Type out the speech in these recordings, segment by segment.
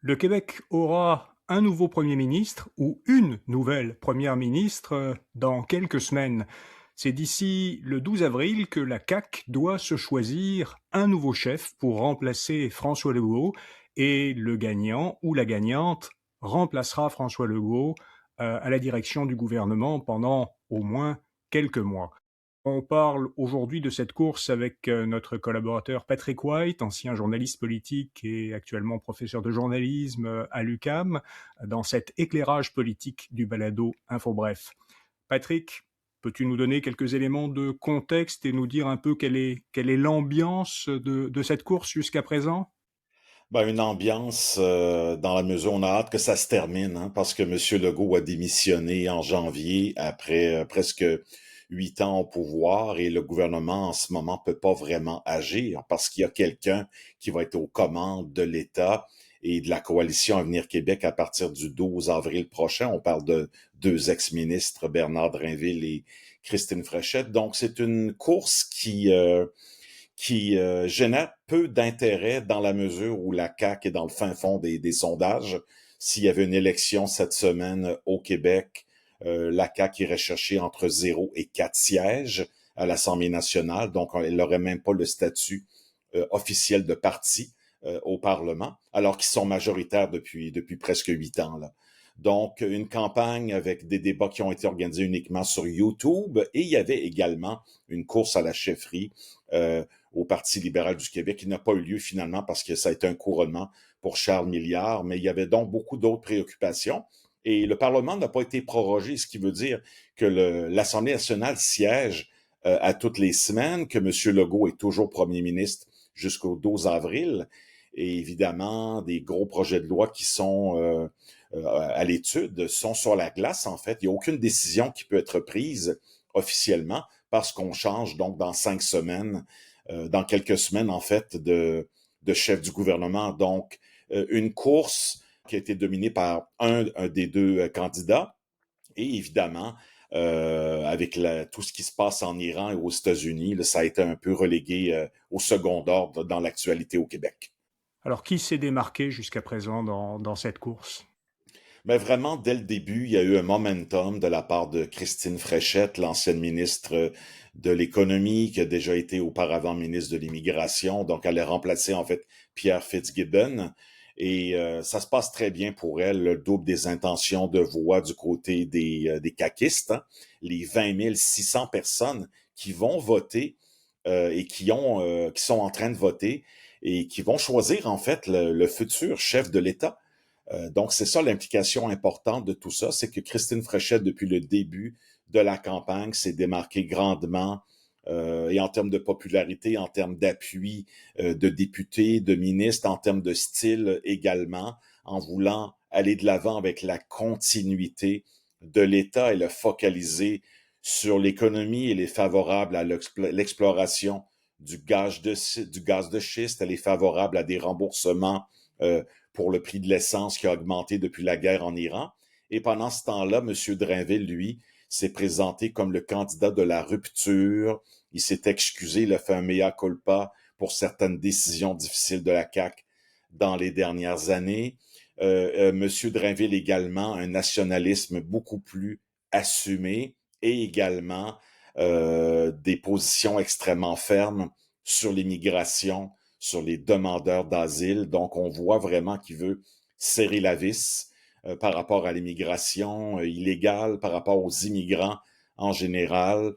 Le Québec aura un nouveau Premier ministre ou une nouvelle Première ministre dans quelques semaines. C'est d'ici le 12 avril que la CAQ doit se choisir un nouveau chef pour remplacer François Legault et le gagnant ou la gagnante remplacera François Legault à la direction du gouvernement pendant au moins quelques mois. On parle aujourd'hui de cette course avec notre collaborateur Patrick White, ancien journaliste politique et actuellement professeur de journalisme à l'UQAM, dans cet éclairage politique du balado InfoBref. Patrick, peux-tu nous donner quelques éléments de contexte et nous dire un peu quelle est l'ambiance de cette course jusqu'à présent? Ben, une ambiance dans la mesure où on a hâte que ça se termine, hein, parce que M. Legault a démissionné en janvier après presque 8 ans au pouvoir et le gouvernement en ce moment peut pas vraiment agir parce qu'il y a quelqu'un qui va être aux commandes de l'État et de la coalition Avenir Québec à partir du 12 avril prochain. On parle de deux ex-ministres, Bernard Drinville et Christine Fréchette. Donc c'est une course qui génère peu d'intérêt dans la mesure où la CAQ est dans le fin fond des sondages. S'il y avait une élection cette semaine au Québec, la CAQ irait chercher entre 0 et 4 sièges à l'Assemblée nationale, donc elle n'aurait même pas le statut officiel de parti au Parlement, alors qu'ils sont majoritaires depuis presque 8 ans. Là. Donc, une campagne avec des débats qui ont été organisés uniquement sur YouTube et il y avait également une course à la chefferie au Parti libéral du Québec qui n'a pas eu lieu finalement parce que ça a été un couronnement pour Charles Milliard, mais il y avait donc beaucoup d'autres préoccupations. Et le Parlement n'a pas été prorogé, ce qui veut dire que l'Assemblée nationale siège à toutes les semaines, que M. Legault est toujours premier ministre jusqu'au 12 avril. Et évidemment, des gros projets de loi qui sont à l'étude sont sur la glace, en fait. Il n'y a aucune décision qui peut être prise officiellement parce qu'on change donc dans 5 semaines, dans quelques semaines, en fait, de chef du gouvernement. Donc, une course qui a été dominée par un des deux candidats et évidemment, avec tout ce qui se passe en Iran et aux États-Unis, là, ça a été un peu relégué au second ordre dans l'actualité au Québec. Alors, qui s'est démarqué jusqu'à présent dans cette course? Mais vraiment, dès le début, il y a eu un momentum de la part de Christine Fréchette, l'ancienne ministre de l'Économie, qui a déjà été auparavant ministre de l'Immigration. Donc, elle a remplacé en fait Pierre Fitzgibbon. Et ça se passe très bien pour elle, le double des intentions de voix du côté des caquistes. Hein. Les 20 600 personnes qui vont voter et qui sont en train de voter et qui vont choisir en fait le futur chef de l'État. Donc, c'est ça l'implication importante de tout ça, c'est que Christine Fréchette, depuis le début de la campagne, s'est démarquée grandement et en termes de popularité, en termes d'appui de députés, de ministres, en termes de style également, en voulant aller de l'avant avec la continuité de l'État et le focaliser sur l'économie. Elle est favorable à l'exploration du gaz de schiste, elle est favorable à des remboursements euh, pour le prix de l'essence qui a augmenté depuis la guerre en Iran. Et pendant ce temps-là, M. Drainville, lui, s'est présenté comme le candidat de la rupture. Il s'est excusé, il a fait un mea culpa pour certaines décisions difficiles de la CAQ dans les dernières années. M. Drainville également, un nationalisme beaucoup plus assumé et également des positions extrêmement fermes sur l'immigration, sur les demandeurs d'asile. Donc, on voit vraiment qu'il veut serrer la vis par rapport à l'immigration illégale, par rapport aux immigrants en général,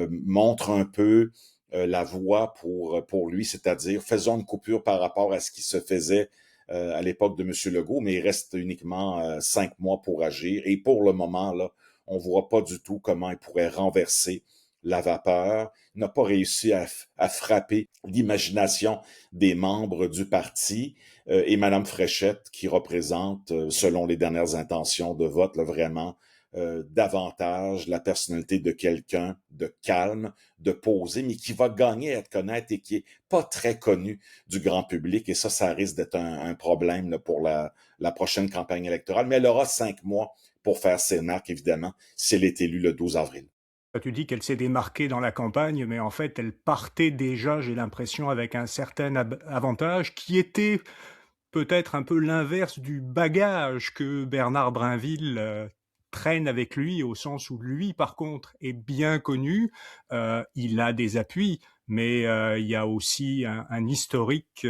montre un peu la voie pour lui, c'est-à-dire faisons une coupure par rapport à ce qui se faisait à l'époque de M. Legault, mais il reste uniquement 5 mois pour agir. Et pour le moment, là, on voit pas du tout comment il pourrait renverser la vapeur, n'a pas réussi à frapper l'imagination des membres du parti et Madame Fréchette qui représente, selon les dernières intentions de vote, là, vraiment davantage la personnalité de quelqu'un de calme, de posé, mais qui va gagner à être connaître et qui est pas très connu du grand public. Et ça risque d'être un problème là, pour la prochaine campagne électorale. Mais elle aura 5 mois pour faire ses marques, évidemment, si elle est élue le 12 avril. Tu dis qu'elle s'est démarquée dans la campagne, mais en fait, elle partait déjà, j'ai l'impression, avec un certain avantage qui était peut-être un peu l'inverse du bagage que Bernard Brinville, traîne avec lui, au sens où lui, par contre, est bien connu. Il a des appuis, mais il y a aussi un historique,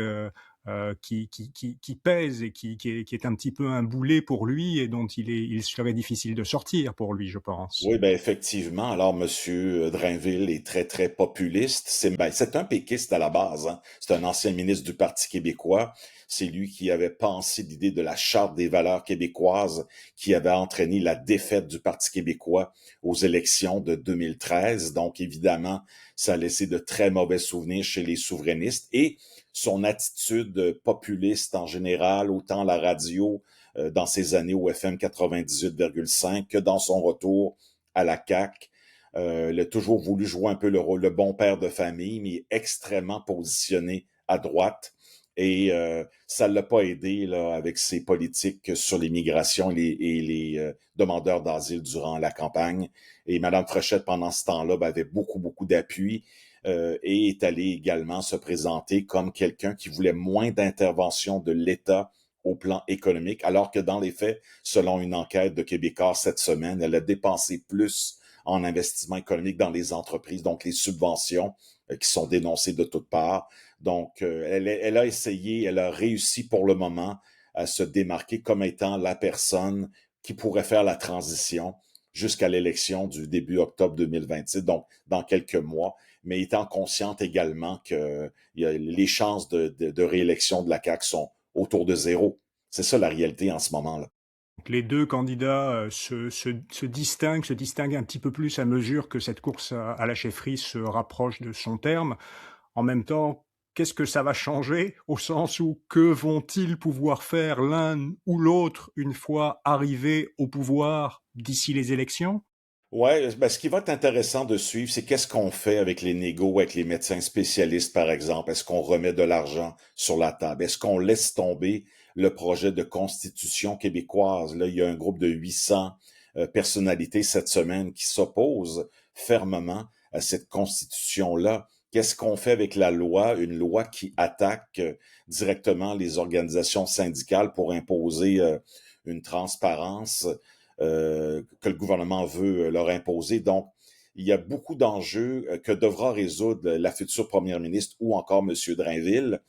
qui pèse et qui est un petit peu un boulet pour lui et dont il serait difficile de sortir pour lui, je pense. Oui, ben effectivement. Alors, Monsieur Drainville est très, très populiste. C'est un péquiste à la base, hein. C'est un ancien ministre du Parti québécois. C'est lui qui avait pensé l'idée de la Charte des valeurs québécoises qui avait entraîné la défaite du Parti québécois aux élections de 2013. Donc, évidemment, ça a laissé de très mauvais souvenirs chez les souverainistes et son attitude populiste en général, autant à la radio, dans ses années au FM 98,5 que dans son retour à la CAQ. Il a toujours voulu jouer un peu le rôle, le bon père de famille, mais extrêmement positionné à droite. Et ça ne l'a pas aidé là, avec ses politiques sur l'immigration et les demandeurs d'asile durant la campagne. Et Mme Fréchette, pendant ce temps-là, avait beaucoup, beaucoup d'appui et est allée également se présenter comme quelqu'un qui voulait moins d'intervention de l'État au plan économique, alors que dans les faits, selon une enquête de Québécois cette semaine, elle a dépensé plus en investissement économique dans les entreprises, donc les subventions qui sont dénoncées de toutes parts. Donc, elle a essayé, elle a réussi pour le moment à se démarquer comme étant la personne qui pourrait faire la transition jusqu'à l'élection du début octobre 2026, donc dans quelques mois, mais étant consciente également que les chances de réélection de la CAQ sont autour de zéro. C'est ça la réalité en ce moment-là. Les deux candidats se distinguent un petit peu plus à mesure que cette course à la chefferie se rapproche de son terme. En même temps, qu'est-ce que ça va changer au sens où que vont-ils pouvoir faire l'un ou l'autre une fois arrivés au pouvoir d'ici les élections? Ouais, ben, ce qui va être intéressant de suivre, c'est qu'est-ce qu'on fait avec les négos, avec les médecins spécialistes, par exemple. Est-ce qu'on remet de l'argent sur la table? Est-ce qu'on laisse tomber le projet de constitution québécoise? Là, il y a un groupe de 800 personnalités cette semaine qui s'opposent fermement à cette constitution-là. Qu'est-ce qu'on fait avec la loi, une loi qui attaque directement les organisations syndicales pour imposer une transparence que le gouvernement veut leur imposer. Donc, il y a beaucoup d'enjeux que devra résoudre la future première ministre ou encore M. Drainville.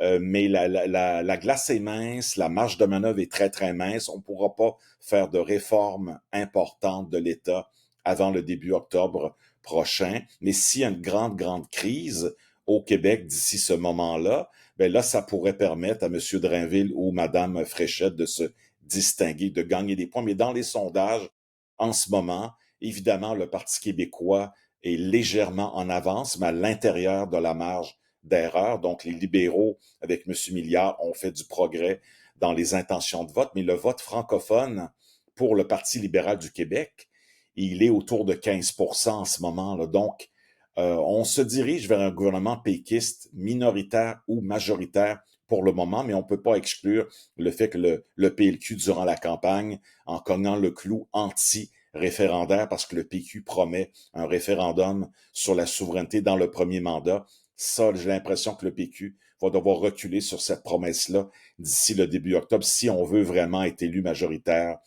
Mais la glace est mince, la marge de manœuvre est très, très mince. On ne pourra pas faire de réformes importantes de l'État avant le début octobre prochain. Mais s'il y a une grande, grande crise au Québec d'ici ce moment-là, ben là, ça pourrait permettre à M. Drainville ou Mme Fréchette de se distinguer, de gagner des points. Mais dans les sondages, en ce moment, évidemment, le Parti québécois est légèrement en avance, mais à l'intérieur de la marge d'erreur. Donc, les libéraux, avec M. Milliard, ont fait du progrès dans les intentions de vote, mais le vote francophone pour le Parti libéral du Québec, il est autour de 15% en ce moment, là. Donc, on se dirige vers un gouvernement péquiste minoritaire ou majoritaire pour le moment, mais on ne peut pas exclure le fait que le PLQ, durant la campagne, en cognant le clou anti-référendaire, parce que le PQ promet un référendum sur la souveraineté dans le premier mandat, ça, j'ai l'impression que le PQ va devoir reculer sur cette promesse-là d'ici le début octobre, si on veut vraiment être élu majoritaire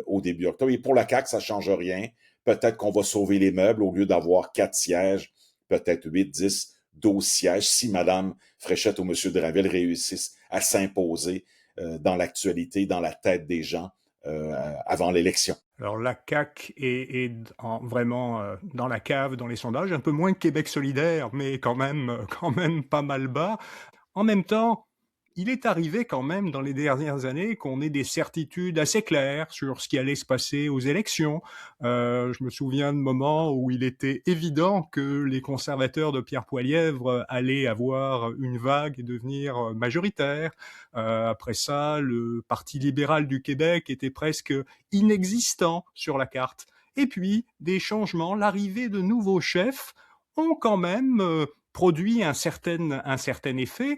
au début octobre. Et pour la CAQ, ça ne change rien. Peut-être qu'on va sauver les meubles au lieu d'avoir 4 sièges, peut-être 8, 10, 12 sièges, si Mme Fréchette ou M. Drainville réussissent à s'imposer dans l'actualité, dans la tête des gens avant l'élection. Alors la CAQ est vraiment dans la cave, dans les sondages, un peu moins que Québec solidaire, mais quand même pas mal bas. En même temps, il est arrivé quand même dans les dernières années qu'on ait des certitudes assez claires sur ce qui allait se passer aux élections. Je me souviens de moments où il était évident que les conservateurs de Pierre Poilievre allaient avoir une vague et devenir majoritaires. Après ça, le Parti libéral du Québec était presque inexistant sur la carte. Et puis, des changements, l'arrivée de nouveaux chefs ont quand même produit un certain effet.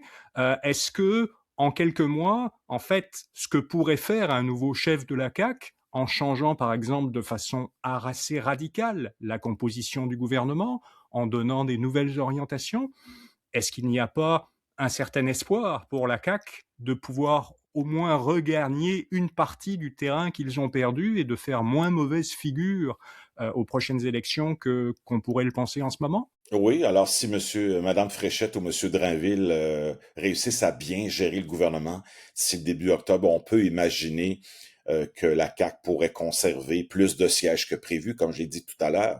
Est-ce que, en quelques mois, en fait, ce que pourrait faire un nouveau chef de la CAQ, en changeant par exemple de façon assez radicale la composition du gouvernement, en donnant des nouvelles orientations, est-ce qu'il n'y a pas un certain espoir pour la CAQ de pouvoir au moins regagner une partie du terrain qu'ils ont perdu et de faire moins mauvaise figure aux prochaines élections qu'on pourrait le penser en ce moment? Oui, alors si madame Fréchette ou monsieur Drainville réussissent à bien gérer le gouvernement d'ici le début octobre, on peut imaginer que la CAQ pourrait conserver plus de sièges que prévu, comme j'ai dit tout à l'heure.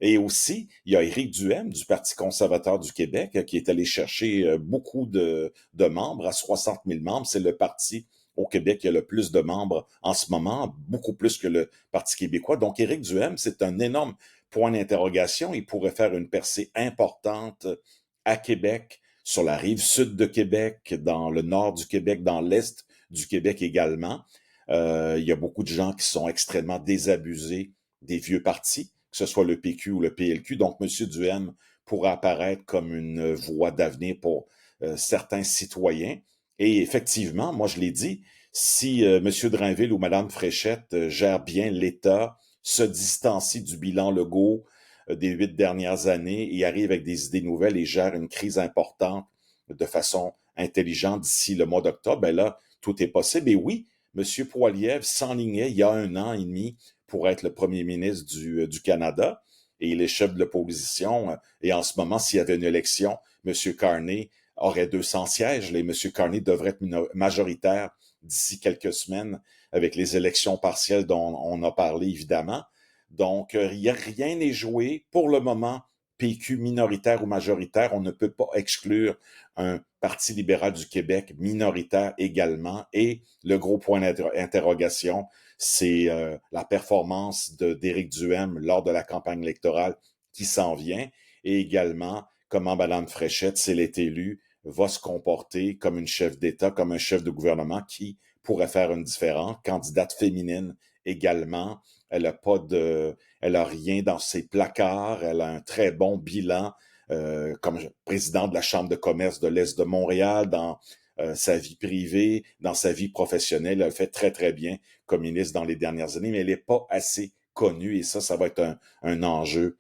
Et aussi, il y a Éric Duhaime du Parti conservateur du Québec qui est allé chercher beaucoup de membres, à 60 000 membres. C'est le parti au Québec qui a le plus de membres en ce moment, beaucoup plus que le Parti québécois. Donc, Éric Duhaime, c'est un énorme point d'interrogation. Il pourrait faire une percée importante à Québec, sur la rive sud de Québec, dans le nord du Québec, dans l'est du Québec également. Il y a beaucoup de gens qui sont extrêmement désabusés des vieux partis, que ce soit le PQ ou le PLQ. Donc, M. Duhaime pourra apparaître comme une voie d'avenir pour certains citoyens. Et effectivement, moi je l'ai dit, si M. Drainville ou Mme Fréchette gèrent bien l'État, se distancient du bilan Legault des 8 dernières années et arrivent avec des idées nouvelles et gèrent une crise importante de façon intelligente d'ici le mois d'octobre, ben là, tout est possible. Et oui, M. Poilievre s'enlignait il y a 1 an et demi pour être le premier ministre du Canada et il est chef de l'opposition. Et en ce moment, s'il y avait une élection, M. Carney aurait 200 sièges. Et M. Carney devrait être majoritaire d'ici quelques semaines avec les élections partielles dont on a parlé évidemment. Donc, rien n'est joué. Pour le moment, PQ minoritaire ou majoritaire, on ne peut pas exclure un Parti libéral du Québec minoritaire également. Et le gros point d'interrogation, c'est la performance d'Éric Duhaime lors de la campagne électorale qui s'en vient et également comment Mme Fréchette, si elle est élue, va se comporter comme une chef d'État, comme un chef de gouvernement qui pourrait faire une différence. Candidate féminine également. Elle a rien dans ses placards. Elle a un très bon bilan comme président de la Chambre de commerce de l'Est de Montréal dans sa vie privée, dans sa vie professionnelle. Elle fait très, très bien comme ministre dans les dernières années, mais elle n'est pas assez connue et ça va être un enjeu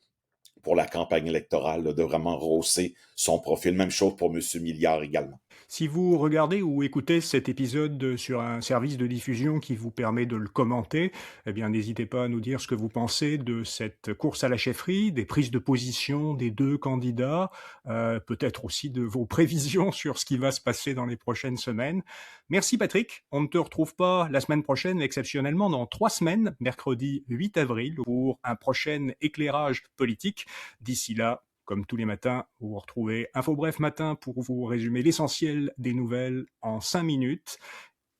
pour la campagne électorale, là, de vraiment rehausser son profil. Même chose pour M. Milliard également. Si vous regardez ou écoutez cet épisode sur un service de diffusion qui vous permet de le commenter, eh bien n'hésitez pas à nous dire ce que vous pensez de cette course à la chefferie, des prises de position des deux candidats, peut-être aussi de vos prévisions sur ce qui va se passer dans les prochaines semaines. Merci Patrick, on ne te retrouve pas la semaine prochaine, mais exceptionnellement dans 3 semaines, mercredi 8 avril, pour un prochain éclairage politique. D'ici là, comme tous les matins, vous retrouvez Info Bref Matin pour vous résumer l'essentiel des nouvelles en 5 minutes.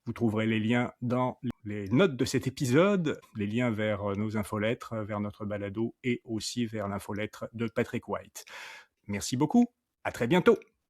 Vous trouverez les liens dans les notes de cet épisode, les liens vers nos infolettres, vers notre balado et aussi vers l'infolettre de Patrick White. Merci beaucoup, à très bientôt.